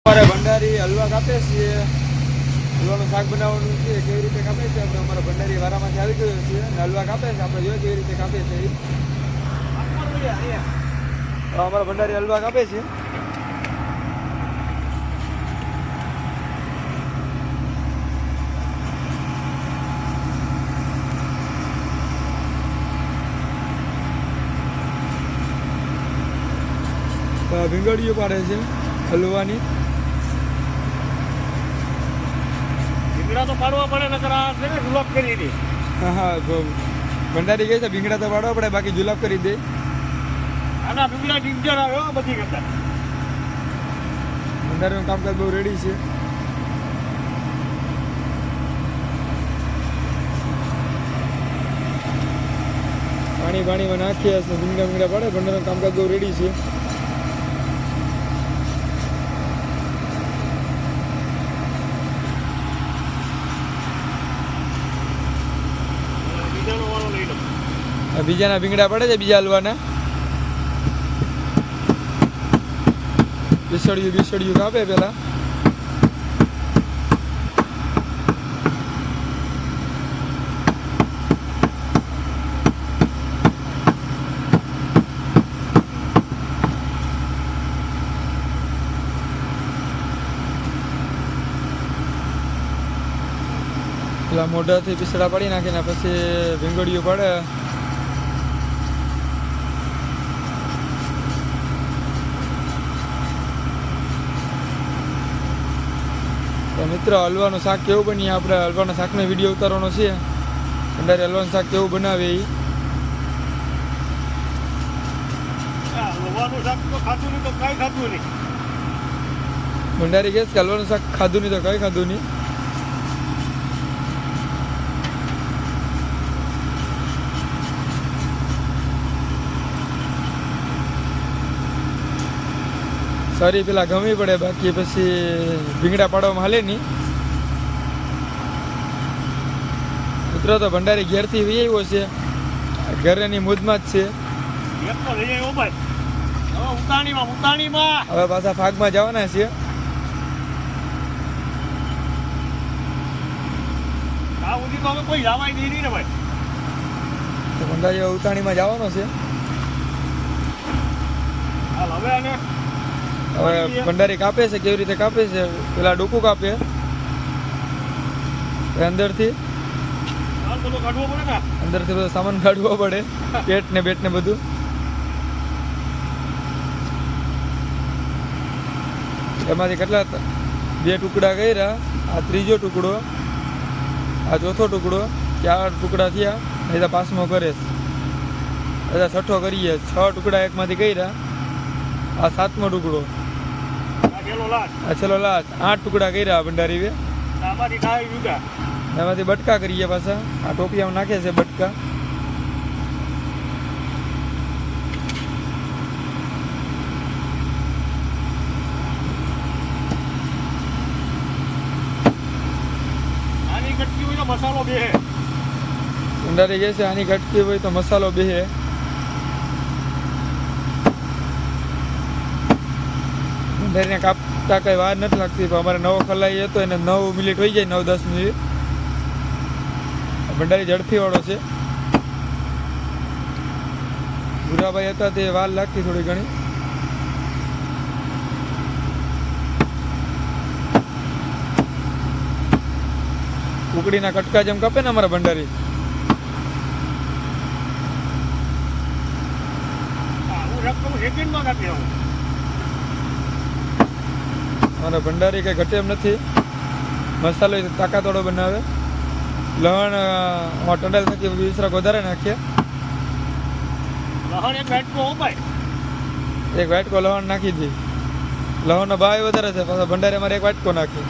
અમારે ભંડારી હલવા કાપે છે, હલવાનું શાક બનાવવાનું છે, કેવી રીતે કાપે છે આપણે અમારા ભંડારી વારામાંથી આવી ગયો છે અને હલવા કાપે છે, આપણે જોઈએ કેવી રીતે કાપે છે. અમારા ભંડારી હલવા કાપે છે. ભીંગડીઓ પાડે છે હલવાની. ભીંગડા તો પાડવા પડે નકર આ છે ને જુલાબ કરી દે. હા ભંડારી કહે છે ભીંગડા તો પાડવા પડે, બાકી જુલાબ કરી દે. આના ભીંગડા ડિંજર આવે બધી કરતા. ભંડારીનું કામકાજ બહુ રેડી છે. પાણીમાં નાખીએ ભીંગડા પાડે. ભંડારીનું કામકાજ બહુ રેડી છે. બીજાના ભીંગડા પડે છે, બીજા હલવાના. બીસળિયું કાપે પેલા. પેલા મોઢાથી પીસડા પાડી નાખીને પછી ભીંગડીયું પડે. મિત્રો હલવાનું શાક કેવું બની, આપણે હલવાના શાકનો વિડીયો ઉતારવાનો છે. ભંડારી હલવાનું શાક કેવું બનાવે એ. ભંડારી કહે છે હલવાનું શાક ખાધું નહીં તો કઈ ખાધું નહીં. સારી પેલા ગમી પડે, બાકી પછી ભીંગડા પાડવામાં હાલે નહીં. મિત્રો તો ભંડારી ઘેરથી વી આવ્યો છે, ઘરેની મોજમાં જ છે. હવે પાછા ફાગમાં જવાના છે. ભંડારી ઉતાણીમાં જવાનો છે. હવે ભંડારી કાપે છે, કેવી રીતે કાપે છે. પેલા ડોકું કાપે અંદરથી બધો સામાન કાઢવો પડે, પેટ ને બેટ ને બધું. એમાંથી કેટલા 2 ટુકડા કર્યા, આ 3જો ટુકડો, આ 4થો ટુકડો, 4 ટુકડા થયા. નહીં તો 5મો કરે, બધા 6ઠો કરીએ. 6 ટુકડા એકમાંથી કર્યા, આ 7મો ટુકડો, આ છેલ્લો લાસ્ટ. 8 ટુકડા કર્યા ભંડારી. એમાંથી બટકા કરીએ પાછા. આ ટોપિયામાં નાખે છે બટકા. મસાલો બેહે. ભંડારી કહે છે આની કટકી હોય તો મસાલો બેહે. ભંડારીને કાપતા કઈ વાર નથી લાગતી, પણ અમારે નવો ખલાઈ હતો એને 9 મિનિટ થઈ જાય, 9-10 મિનિટ. ભંડારી ઝડપી વાળો છે. ભૂરાભાઈ હતા તે વાર લાગતી થોડી ઘણી. કુકડીના કટકા જેમ કાપે ને અમારા ભંડારી. અમારા ભંડારી કઈ ઘટે એમ નથી. મસાલો તાકાતવાળો બનાવે. લહણ ટંડેલ થકી વિસરાક વધારે નાખીએ. એક વાટકો લહણ નાખી દઈએ. લહણનો ભાવ વધારે છે, પાછા ભંડારી અમારે 1 વાટકો નાખી.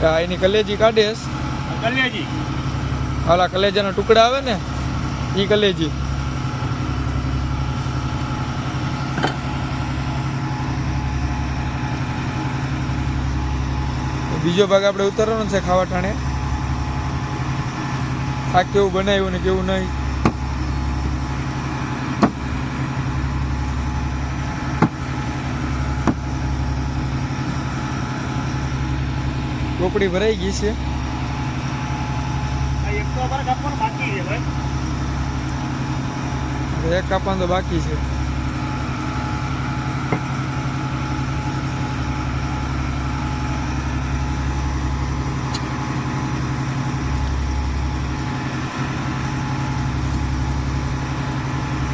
હા એની કલેજી કાઢીશ. હાલા કલેજાના ટુકડા આવે ને એ કલેજી. બીજો ભાગ આપણે ઉતારવાનો છે ખાવા ટાણે. શાક કેવું બનાવ્યું ને કેવું નહીં. ટોપડી ભરાઈ ગઈ છે. આ એક તો અમારે કાપવાનું બાકી છે ભાઈ. એક કાપવાનું તો બાકી છે.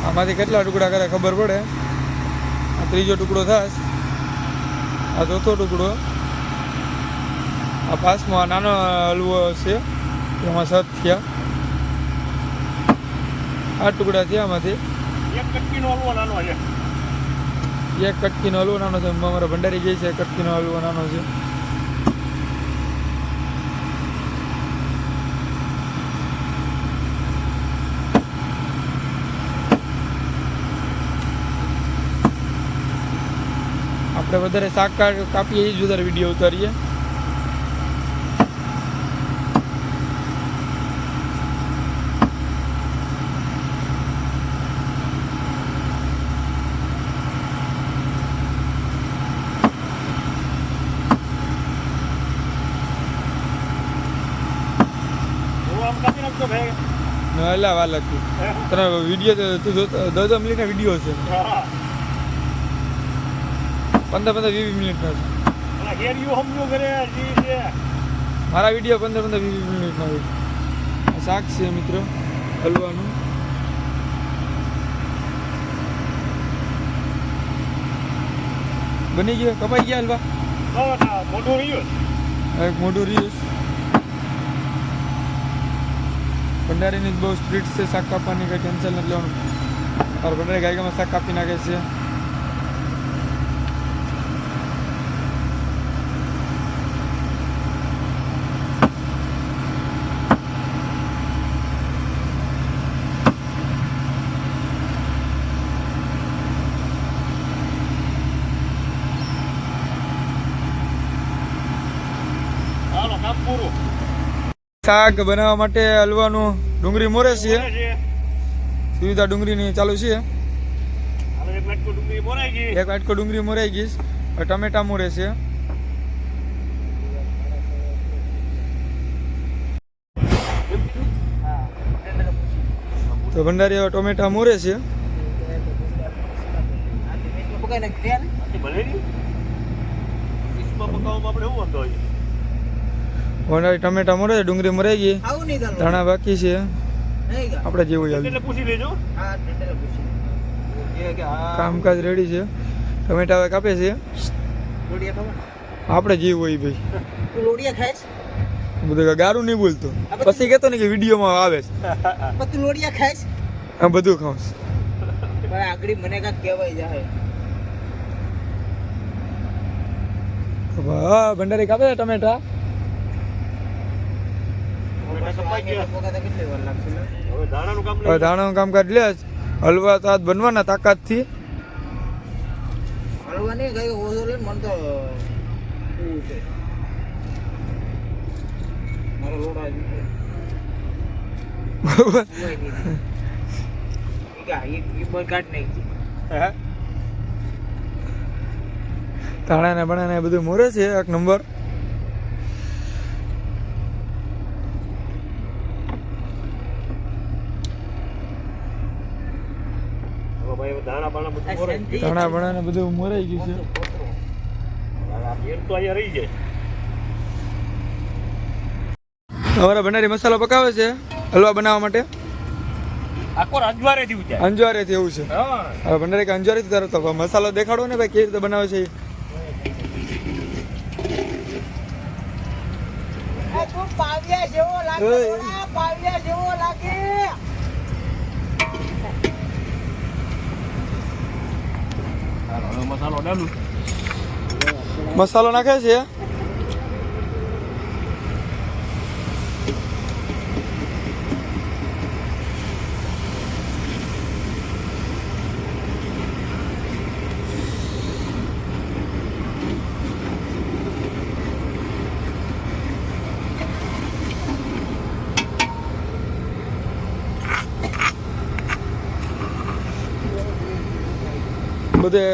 આમાંથી કેટલા ટુકડા કરે ખબર પડે. આ ત્રીજો ટુકડો થાય, આ ચોથો ટુકડો, આ પાંચમો, આ નાનો હલવો છે એમાં 7 થયા. 8 ટુકડા થયા આમાંથી. એક કટકીનો હલવો નાનો છે. એક કટકીનો હલવો નાનો છે. અમારા ભંડારી ગઈ છે, કટકીનો હલવો નાનો છે. આપણે વધારે શાક કાપીએ એ જ વધારે વિડીયો ઉતારીએ. આમ કાપી નાખજો ભાઈ. એલા વાર લાગતી. તને વિડીયો તું જોતો 10 મિનિટના વિડીયો છે. હા 15-20 મિનિટના છે. આ હેરિયો સમજો કરે જી છે. મારા વિડીયો 15-20 મિનિટના હોય. આ શાક છે મિત્રો હલવાનું. બની ગયો, કપાઈ ગયા હલવા. મોટું રહ્યું. એક મોટું રીસ. ભંડારીની બહુ સ્પીડ છે શાક કાપવાની, કંઈ ટેન્શન નથી લેવાનું. મારા ભંડારી ગાયકામાં શાક કાપી નાખે છે. હાલો કામ પૂરું. શાક બનાવવા માટે હલવાનું ડુંગળી મોરે છે. સુવિધા ડુંગળીની ચાલુ છે. હવે એક વાટકો ડુંગળી મોરાઈ ગઈ. એક વાટકો ડુંગળી મોરાઈ ગઈ. હવે ટમેટા મોરે છે. તો ભંડારી હવે ટમેટા મોરે છે. આથી ભલેરી. ડીશમાં પકાવવામાં આપણે શું વાંધો હોય? ભંડારી ટમેટા મોરે છે, ડુંગળી મોરાઈ ગઈ, ધાણા બાકી છે. આપણે જેવું એટલે ચાલુ પૂછી લેજો. કામકાજ રેડી છે. ટમેટા હવે કાપે છે. આપણે જેવું હોય ભાઈ. બધું ગારું નહીં બોલતો. પછી કહેતો ને કે વિડીયોમાં આવે છે. આ બધું ખાઉં છું. આગળ મને કાંઈક કહેવાય જાય. હા ભંડારી કાપે છે ટમેટા. ટમેટા કપાઈ ગયા. કેટલી વાર લાગશે? હવે ધાણાનું કામ હવે ધાણાનું કામકાજ લે જ. હલવા તો આજ બનવાના તાકાતથી. હલવા નહીં કઈ ઓછો લે મને તો એવું છે. મારો લોડ આવી ગયો. કાઢ નાખી. ધાણા ને બણા ને બધું મોરે છે એક નંબર. ભાઈ ધાણા બાણા બધું મોરાઈ ગયું. ધાણા બણા ને બધું મોરાઈ ગયું છે. આ ભેળ તો અહીંયા રહી જાય. અમારા ભંડારી મસાલો પકાવે છે હલવા બનાવવા માટે. આખો રજવારેથી ઉતાર. અંજવારેથી એવું છે. હા હવે ભંડારી કે અંજવારેથી તારો તો મસાલો દેખાડો ને ભાઈ કેવી રીતે બનાવે છે. તું પાવ્યા જેવો લાગે. પાવ્યા જેવો લાગે. હવે મસાલો ડાલું. મસાલો નાખે છે. બધે